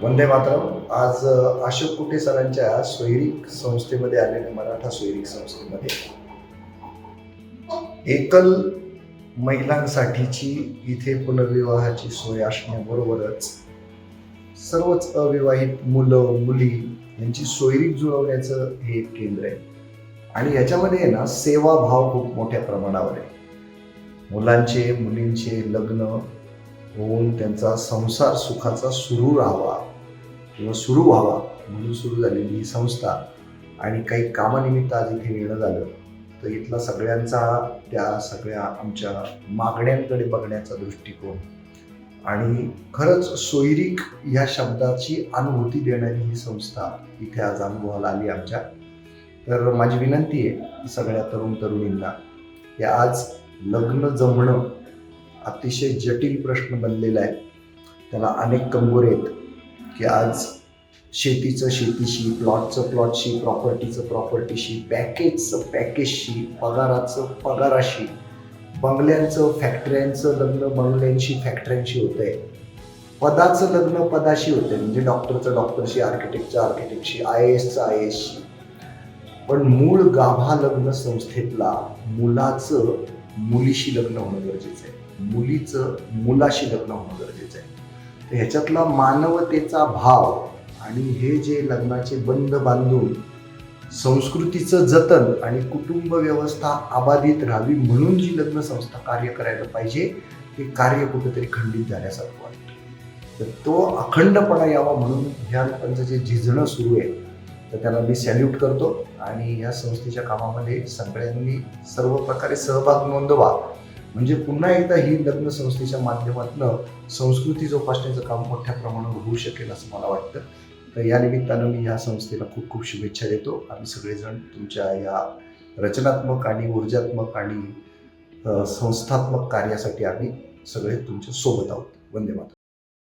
वंदे मातरम. आज अशोक कुटे सरांच्या सोयरीक संस्थेमध्ये आलेले, मराठा सोयरीक संस्थेमध्ये एकल महिलांसाठीची इथे पुनर्विवाहाची सोय असण्याबरोबरच सर्वच अविवाहित मुलं मुली यांची सोयरीक जुळवण्याचं हे एक केंद्र आहे. आणि याच्यामध्ये आहे ना, सेवाभाव खूप मोठ्या प्रमाणावर आहे. मुलांचे मुलींचे लग्न होऊन त्यांचा संसार सुखाचा सुरू राहावा किंवा सुरू व्हावा म्हणून सुरू झालेली ही संस्था. आणि काही कामानिमित्त आज इथे येणं झालं तर इथला सगळ्यांचा त्या सगळ्या आमच्या मागण्यांकडे बघण्याचा दृष्टिकोन आणि खरंच सोयरीक ह्या शब्दाची अनुभूती देणारी ही संस्था इथे आज अनुभवाला आली आमच्या. तर माझी विनंती आहे सगळ्या तरुण तरुणींना की आज लग्न जमणं अतिशय जटिल प्रश्न बनलेला आहे. त्याला अनेक कंगोरे आहेत की आज शेतीचं शेतीशी, प्लॉटचं प्लॉटशी, प्रॉपर्टीचं प्रॉपर्टीशी, पॅकेजचं पॅकेजशी, पगाराचं पगाराशी, बंगल्यांचं फॅक्टऱ्यांचं लग्न बंगल्यांशी फॅक्टऱ्यांशी होतंय. पदाचं लग्न पदाशी होतंय, म्हणजे डॉक्टरचं डॉक्टरशी, आर्किटेक्टचं आर्किटेक्टशी, IASचं IASशी. पण मूळ गाभा लग्न संस्थेतला मुलाचं मुलीशी लग्न होणं गरजेचं आहे, मुलीचं मुलाशी लग्न होणं गरजेचं आहे. तर ह्याच्यातला मानवतेचा भाव आणि हे जे लग्नाचे बंध बांधून संस्कृतीचं जतन आणि कुटुंब व्यवस्था अबाधित राहावी म्हणून जी लग्न संस्था कार्य करायला पाहिजे ते कार्य कुठेतरी खंडित झाल्यासारखं वाटतं. तर तो अखंडपणा यावा म्हणून ह्या लोकांचं जे झिजणं सुरू आहे तर त्यांना मी सॅल्यूट करतो. आणि ह्या संस्थेच्या कामामध्ये सगळ्यांनी सर्व प्रकारे सहभाग नोंदवा, म्हणजे पुन्हा एकदा ही लग्न संस्थेच्या माध्यमातून संस्कृती जोपासण्याचं काम मोठ्या प्रमाणावर होऊ शकेल असं मला वाटतं. तर या निमित्तानं मी ह्या संस्थेला खूप खूप शुभेच्छा देतो. आम्ही सगळेजण तुमच्या या रचनात्मक आणि ऊर्जात्मक आणि संस्थात्मक कार्यासाठी आम्ही सगळे तुमच्या सोबत आहोत. वंदे मातरम.